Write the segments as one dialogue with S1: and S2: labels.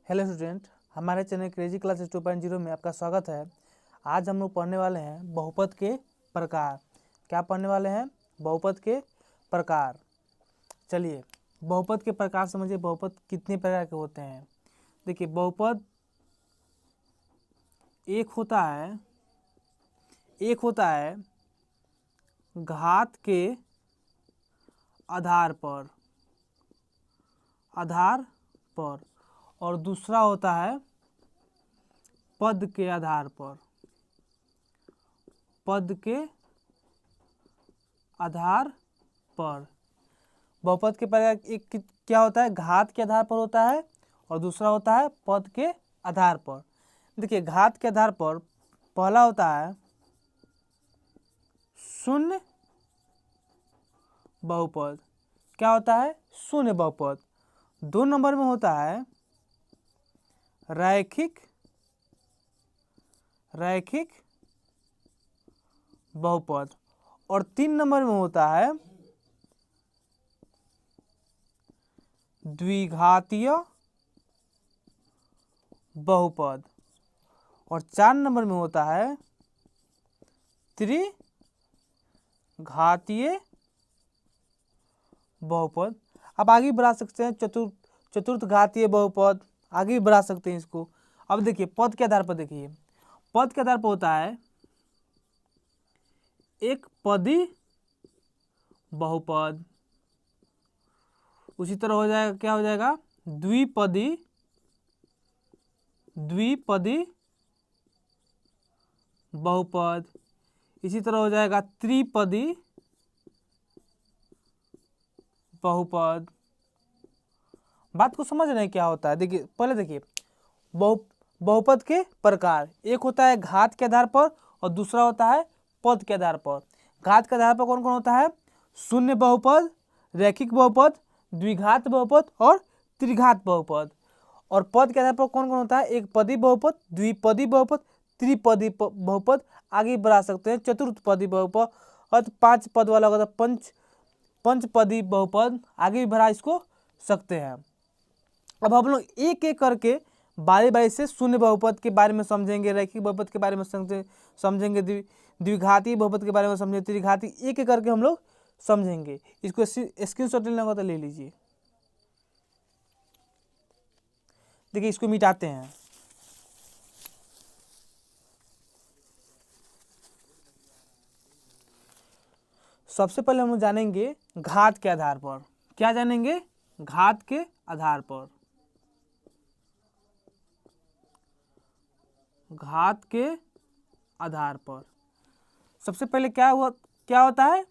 S1: Hello student, हमारे channel crazy class 2.0 में आपका स्वागत है। आज हम लोग पढ़ने वाले हैं बहुपद के प्रकार। क्या पढ़ने वाले हैं? बहुपद के प्रकार। चलिए बहुपद के प्रकार समझिए। बहुपद कितने प्रकार के होते हैं? देखिए, बहुपद एक होता है घात के आधार पर और दूसरा होता है पद के आधार पर। बहुपद के प्रकार एक क्या होता है? घात के आधार पर होता है और दूसरा होता है पद के आधार पर। देखिए, घात के आधार पर पहला होता है शून्य बहुपद। क्या होता है? शून्य बहुपद। 2 नंबर में होता है रैखिक बहुपद और 3 नंबर में होता है द्विघातीय बहुपद और 4 नंबर में होता है त्रिघातीय बहुपद। अब आगे बढ़ा सकते हैं चतुर्थ घातीय बहुपद, आगे भी बढ़ा सकते हैं इसको। अब देखिए पद के आधार पर, देखिए पद के आधार पर होता है एक पदी बहुपद। उसी तरह हो जाएगा, क्या हो जाएगा? द्विपदी बहुपद। इसी तरह हो जाएगा त्रिपदी बहुपद। बात को समझ रहे हैं क्या होता है? देखिए पहले देखिए बहुपद के प्रकार। एक होता है घात के आधार पर और दूसरा होता है पद के आधार पर। घात के आधार पर कौन कौन होता है? शून्य बहुपद, रैखिक बहुपद, द्विघात बहुपद और त्रिघात बहुपद। और पद के आधार पर कौन कौन होता है? एक पदी बहुपद, द्विपदी बहुपद, त्रिपदी बहुपद, आगे बढ़ा सकते हैं चतुर्थपदी बहुपद और 5 पद वाला होगा तो पंचपदी बहुपद, आगे भी बढ़ा इसको सकते हैं। अब हम लोग एक एक करके बारी से शून्य बहुपद के बारे में समझेंगे, रैखिक बहुपद के बारे में समझेंगे, द्विघाती बहुपद के बारे में समझेंगे, त्रिघाती, एक एक करके हम लोग समझेंगे। इसको स्क्रीनशॉट लेना होगा तो ले लीजिए। देखिए इसको मिटाते हैं। सबसे पहले हम लोग जानेंगे घात के आधार पर। क्या जानेंगे? घात के आधार पर। घात के आधार पर सबसे पहले क्या होता है?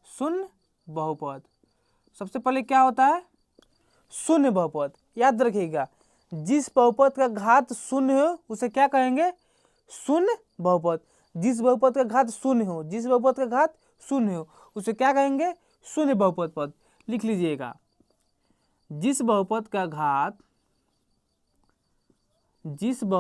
S1: शून्य बहुपद। सबसे पहले क्या होता है? शून्य बहुपद। याद रखिएगा, जिस बहुपद का घात शून्य हो उसे क्या कहेंगे? शून्य बहुपद। जिस बहुपद का घात शून्य हो उसे क्या कहेंगे? शून्य बहुपद पद। लिख लीजिएगा, जिस बहुपद का घात शून्य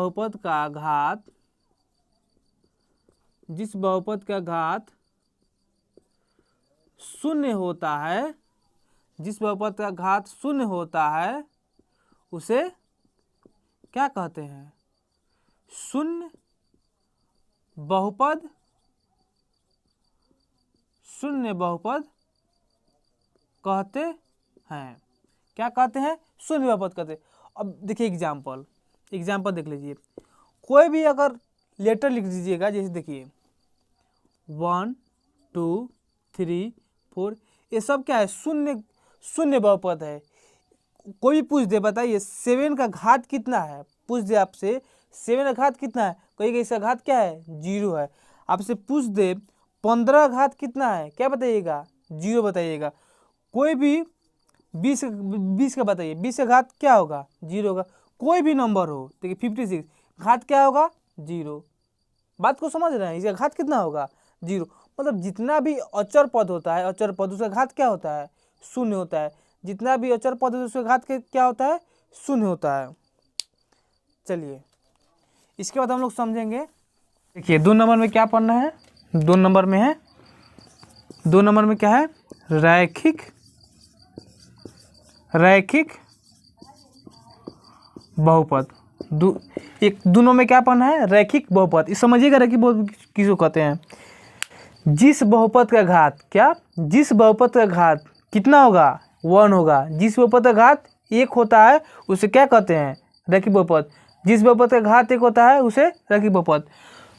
S1: होता है, उसे क्या कहते हैं? शून्य बहुपद कहते हैं। क्या कहते हैं? शून्य बहुपद कहते हैं। अब देखिए एग्जाम्पल देख लीजिए। कोई भी अगर लेटर लिख दीजिएगा, जैसे देखिए 1 2 3 4, ये सब क्या है? शून्य बहुपद है। कोई भी पूछ दे, बताइए 7 का घात कितना है? पूछ दे आपसे 7 का घात कितना है, कहिएगा इसका घात क्या है? 0 है। आपसे पूछ दे 15 का घात कितना है, क्या बताइएगा? 0 बताइएगा। कोई भी 20 का बताइए, 20 का घात क्या होगा? 0 होगा। कोई भी नंबर हो, देखिए 56, घात क्या होगा? 0। बात को समझ रहे हैं? इसका घात कितना होगा? 0। मतलब जितना भी अचर पद होता है, उसका घात क्या होता है? शून्य होता है। जितना भी अचर पद होता है उसका घात क्या होता है? शून्य होता है। चलिए इसके बाद हम लोग समझेंगे। देखिए 2 नंबर में क्या पढ़ना है? 2 नंबर में क्या है? रैखिक रैखिक बहुपद। दोनों में क्या पढ़ना है? रैखिक बहुपद। इस समझिएगा रैखिक बहुपद किसको कहते हैं? जिस बहुपद का घात, क्या? जिस बहुपद का घात कितना होगा? 1 होगा। जिस बहुपद का घात 1 होता है उसे क्या कहते हैं? रैखिक बहुपद। जिस बहुपद का घात 1 होता है उसे रैखिक बहुपद।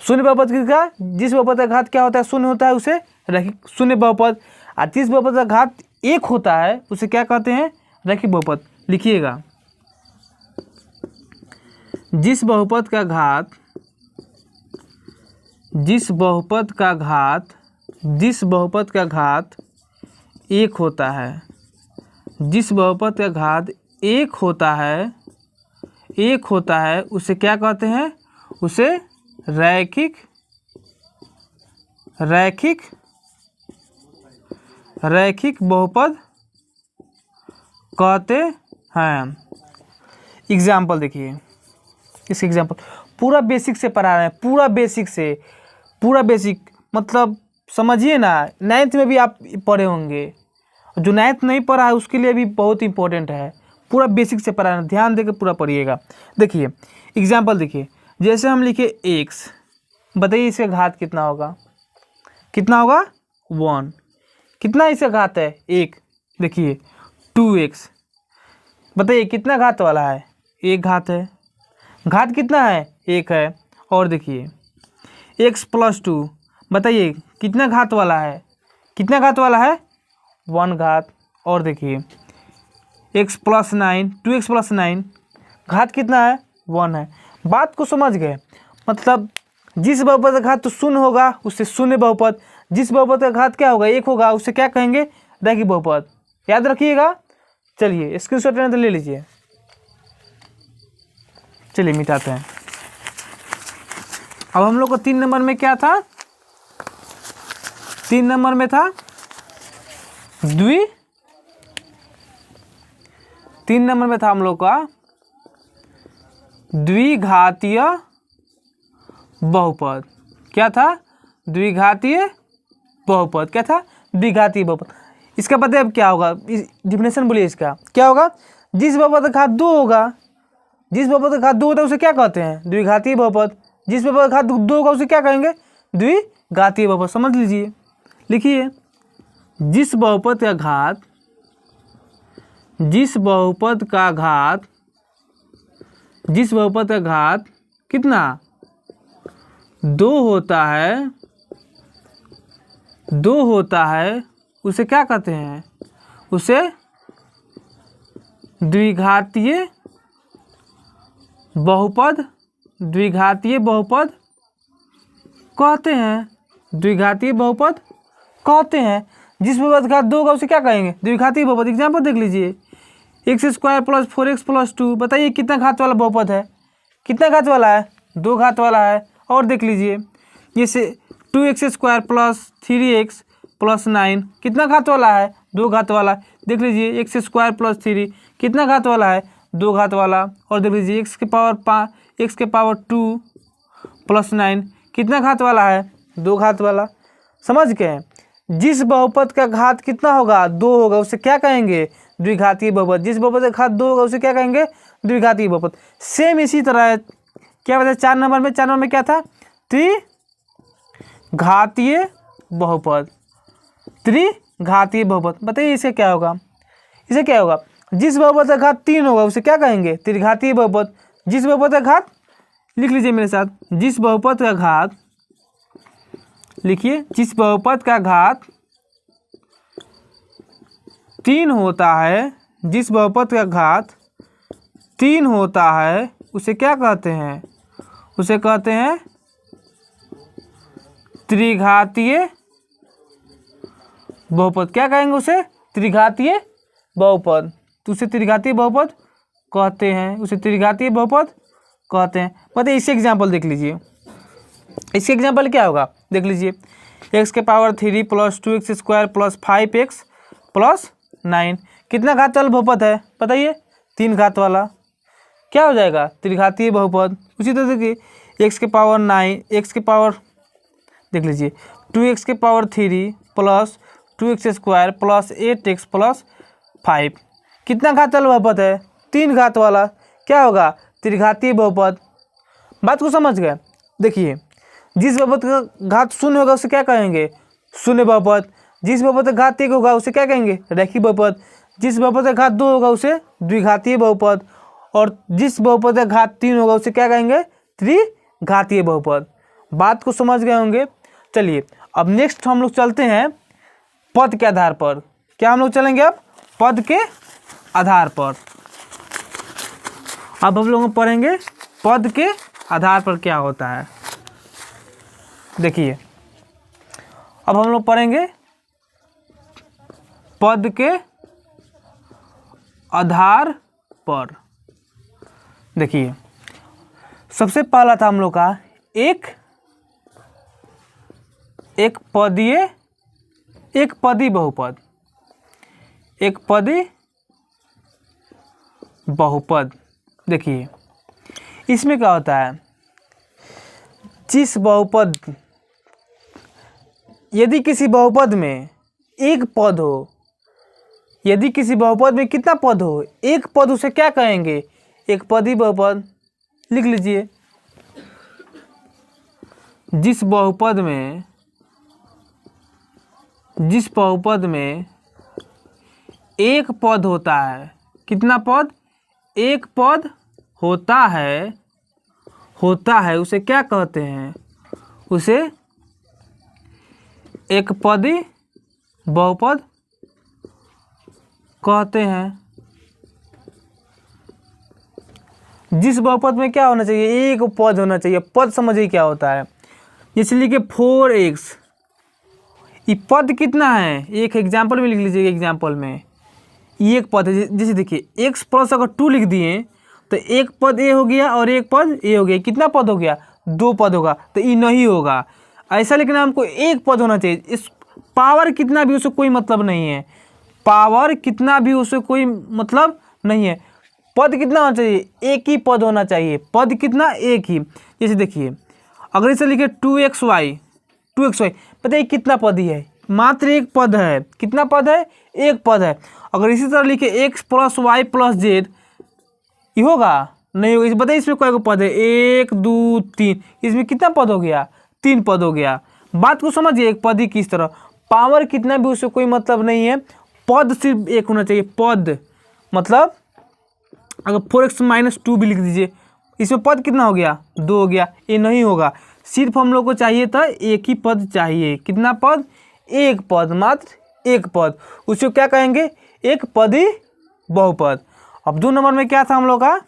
S1: शून्य बहुपद किसका? जिस बहुपद का घात क्या होता है? 0 होता है, उसे रैखिक शून्य बहुपद। और जिस बहुपद का घात 1 होता है उसे क्या कहते हैं? रैखिक बहुपद। लिखिएगा, जिस बहुपद का घात 1 होता है, जिस बहुपद का घात 1 होता है उसे क्या कहते हैं? उसे रैखिक बहुपद कहते हैं। एग्जाम्पल देखिए, इसके एग्जाम्पल पूरा बेसिक से पढ़ा रहे हैं, पूरा बेसिक मतलब समझिए ना। 9th में भी आप पढ़े होंगे, जो 9th नहीं पढ़ा है उसके लिए भी बहुत इंपॉर्टेंट है। पूरा बेसिक से पढ़ा है, ध्यान देकर पूरा पढ़िएगा। देखिए एग्जाम्पल देखिए, जैसे हम लिखे x, बताइए इसका घात कितना होगा? 1। कितना इसका घात है? 1। देखिए 2x, बताइए कितना घात वाला है? 1 घात है। घात कितना है? 1 है। और देखिए x + 2, बताइए कितना घात वाला है? 1 घात। और देखिए x + 9, 2x + 9, घात कितना है? 1 है। बात को समझ गए? मतलब जिस बहुपद का घात तो 0 होगा उससे शून्य बहुपद, जिस बहुपद का घात क्या होगा? 1 होगा, उससे क्या कहेंगे? रैखिक बहुपद। याद रखिएगा। चलिए स्क्रीनशॉट लेना तो ले लीजिए। चलिए मिटाते हैं। अब हम लोग को 3 नंबर में क्या था? 3 नंबर में था 3 नंबर में था हम लोग का द्विघातीय बहुपद। क्या था? द्विघातीय बहुपद। क्या था? द्विघातीय बहुपद। इसका पता है अब क्या होगा? डिफिनेशन बोलिए इसका क्या होगा? जिस बहुपद का घात 2 होगा, जिस बहुपद का घात 2 होता है उसे क्या कहते हैं? द्विघातीय बहुपद। जिस बहुपद का घात 2 होगा उसे क्या कहेंगे? द्विघातीय बहुपद। समझ लीजिए, लिखिए, जिस बहुपद का घात कितना? 2 होता है उसे क्या कहते हैं? उसे द्विघातीय बहुपद कहते हैं। जिस बहुपद का घात 2 होगा उसे क्या कहेंगे? द्विघातीय बहुपद। एग्जाम्पल देख लीजिए, x² + 4x + 2, बताइए कितना घात वाला बहुपद है? कितना घात वाला है? 2 घात वाला है। और देख लीजिए जैसे 2x² + 3x + 9, कितना घात वाला है? 2 घात वाला। देख लीजिए x² + 3 कितना घात वाला है? 2 घात वाला। और देख लीजिए x² + 2 + 9 कितना घात वाला है? 2 घात वाला। समझ गए? जिस बहुपद का घात कितना होगा? 2 होगा, उसे क्या कहेंगे? द्विघातीय बहुपद। जिस बहुपद का घात 2 होगा उसे क्या कहेंगे? द्विघातीय बहुपद। सेम इसी तरह क्या बताया 4 नंबर में? 4 नंबर में क्या था? त्रिघातीय बहुपद। बताइए इसे क्या होगा? जिस बहुपद का घात 3 होगा उसे क्या कहेंगे? त्रिघातीय बहुपद। जिस बहुपद का घात, लिख लीजिए मेरे साथ, जिस बहुपद का घात, लिखिए, जिस बहुपद का घात 3 होता है, जिस बहुपद का घात 3 होता है उसे क्या कहते हैं? उसे कहते हैं त्रिघातीय बहुपद। क्या कहेंगे उसे? त्रिघातीय बहुपद। तो उसे त्रिघातीय बहुपद कहते हैं, बताइए इससे एग्जाम्पल देख लीजिए। इसके एग्जाम्पल क्या होगा? देख लीजिए, x³ + 2x² + 5x + 9 कितना घात वाला बहुपद है? बताइए 3 घात वाला। क्या हो जाएगा? त्रिघातीय बहुपद। उसी तरह देखिए देख लीजिए 2x³ + 2x² + 8x + 5 कितना घात वाला बहुपद है? 3 घात वाला, क्या होगा? त्रिघातीय बहुपद। बात को समझ गए? देखिए, जिस बहुपद का घात 0 होगा उसे क्या कहेंगे? शून्य बहुपद। जिस बहुपद का घात 1 होगा उसे क्या कहेंगे? रैखिक बहुपद। जिस बहुपद का घात 2 होगा उसे द्विघातीय बहुपद, और जिस बहुपद का घात 3 होगा उसे क्या कहेंगे? त्रिघातीय बहुपद। बात को समझ गए होंगे। चलिए अब नेक्स्ट हम लोग चलते हैं पद के आधार पर। क्या हम लोग चलेंगे अब? पद के आधार पर। अब हम लोग पढ़ेंगे पद के आधार पर क्या होता है। देखिए, अब हम लोग पढ़ेंगे पद के आधार पर। देखिए, सबसे पहला था हम लोग का एक पदी बहुपद। एक पदी बहुपद। देखिए, इसमें क्या होता है? जिस बहुपद, यदि किसी बहुपद में एक पद हो, यदि किसी बहुपद में कितना पद हो? एक पद, उसे क्या कहेंगे? एक पदी बहुपद। लिख लीजिए, जिस बहुपद में एक पद होता है, कितना पद? एक पद होता है, उसे क्या कहते हैं? उसे एक पदी बहुपद कहते हैं। जिस बहुपद में क्या होना चाहिए? एक पद होना चाहिए। पद समझिए क्या होता है। इसलिए कि 4x, ये पद कितना है? एक एग्जाम्पल में लिख लीजिए। एग्जाम्पल में ये एक पद है। जैसे देखिए, x प्लस अगर 2 लिख दिए तो एक पद a हो गया और एक पद a हो गया। कितना पद हो गया? 2 पद होगा, तो ये नहीं होगा। ऐसा लिखना, हमको एक पद होना चाहिए। इस पावर कितना भी, उससे कोई मतलब नहीं है। पावर कितना भी, उससे कोई मतलब नहीं है। पद कितना होना चाहिए? एक ही पद होना चाहिए। पद कितना? एक ही। जैसे देखिए, अगर इसे लिखे 2xy, पता है कितना पद ही है? मात्र एक पद है। कितना पद है? एक पद है। अगर इसी तरह लिखे x plus y plus z, ये होगा? नहीं होगा। बताइए इसमें कोई पद है? 1 2 3, इसमें कितना पद हो गया? 3 पद हो गया। बात को समझिए, एक पद ही किस तरह। पावर कितना भी, उससे कोई मतलब नहीं है। पद सिर्फ एक होना चाहिए। पद मतलब अगर 4x - 2 भी लिख दीजिए, इसमें पद कितना हो गया? 2 हो गया। ये नहीं होगा। सिर्फ हम लोग को चाहिए था एक ही पद चाहिए। कितना पद? एक पद, मात्र एक पद। उसको क्या कहेंगे? एक पदी बहुपद। अब 2 नंबर में क्या था हम लोग का?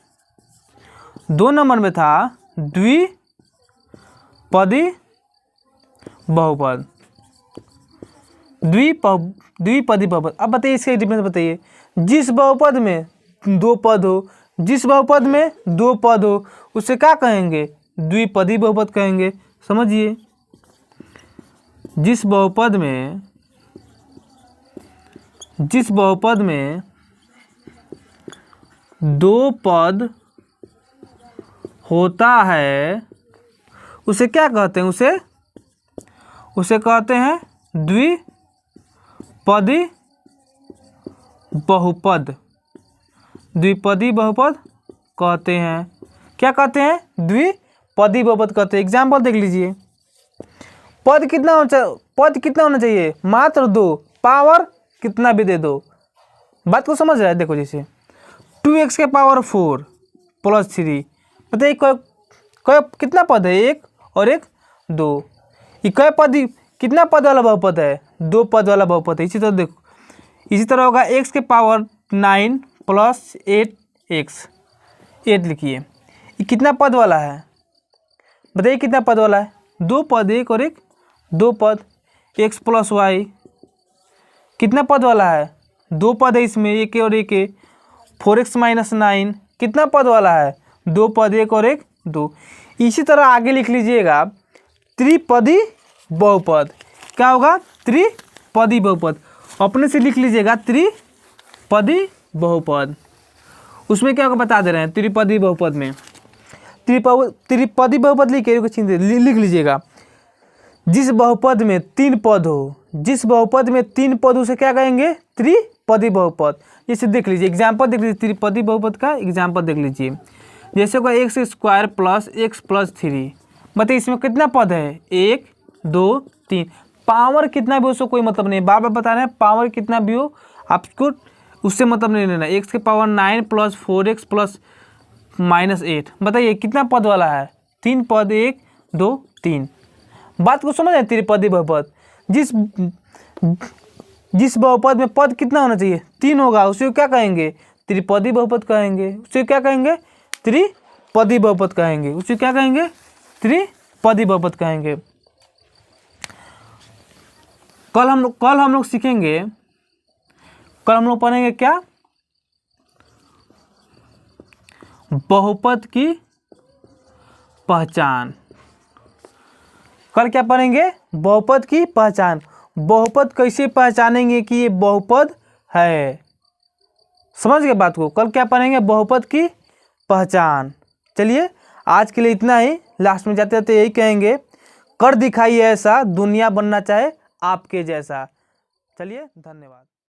S1: 2 नंबर में था द्विपदी बहुपद। द्विपदी बहुपद। अब बताइए इसका डिफरेंस बताइए। जिस बहुपद में 2 पद हो, जिस बहुपद में 2 पद हो, उसे क्या कहेंगे? द्विपदी बहुपद कहेंगे। समझिए, जिस बहुपद में 2 पद होता है, उसे क्या कहते हैं? उसे कहते हैं द्विपदी बहुपद। द्विपदी बहुपद कहते हैं। क्या कहते हैं? द्विपदी बहुपद कहते हैं। एग्जाम्पल देख लीजिए। पद कितना होना चाहिए? मात्र 2। पावर कितना भी दे दो। बात को समझ रहा है? देखो, जैसे 2x के पावर 4 प्लस 3, बताइए कितना पद है? 1 और 1 2। ये कै पद, कितना पद वाला बहुपद है? 2 पद वाला बहुपद है। इसी तरह देखो, इसी तरह होगा x के पावर 9 प्लस 8x, 8 लिखिए। ये कितना पद वाला है? बताइए कितना पद वाला है? 2 पद, 1 और 1 2 पद। x प्लस वाई कितना पद वाला है? 2 पद है इसमें, 1 और 1 4x - 9 कितना पद वाला है? 2 पद, 1 और 1 2। इसी तरह आगे लिख लीजिएगा त्रिपदी बहुपद। क्या होगा? त्रिपदी बहुपद। अपने से लिख लीजिएगा त्रिपदी बहुपद। उसमें क्या बता दे रहे हैं? त्रिपदी बहुपद में त्रिपदी बहुपद लिख लीजिएगा। जिस बहुपद में 3 पद हो, जिस बहुपद में 3 पद, उसे क्या कहेंगे? त्रिपदी बहुपद। जैसे देख लीजिए एग्जाम्पल देख लीजिए, त्रिपदी बहुपद का एग्जाम्पल देख लीजिए। जैसे कोई x square plus x plus 3, बताइए इसमें कितना पद है, 1 2 3। पावर कितना भी हो उसको कोई मतलब नहीं, बार बार बता रहे हैं पावर कितना भी हो आपको उससे मतलब नहीं लेना। एक्स के पावर 9 प्लस 4x प्लस -8, बताइए कितना पद वाला है, 3 पद, 1 2 3। बात को समझ आए, त्रिपदी बहुपद जिस बहुपद में पद कितना होना चाहिए, 3 होगा, उसे क्या कहेंगे, त्रिपदी बहुपद कहेंगे। उसे क्या कहेंगे, त्रिपदी बहुपद कहेंगे। उसे क्या कहेंगे, त्रिपदी बहुपद कहेंगे। कल हम लोग सीखेंगे, कल हम लोग पढ़ेंगे क्या, बहुपद की पहचान। कल क्या पढ़ेंगे, बहुपद की पहचान। बहुपद कैसे पहचानेंगे कि ये बहुपद है, समझ गए बात को। कल क्या पढ़ेंगे, बहुपद की पहचान। चलिए आज के लिए इतना ही। लास्ट में जाते जाते यही कहेंगे, कर दिखाइए ऐसा दुनिया बनना चाहे आपके जैसा। चलिए धन्यवाद।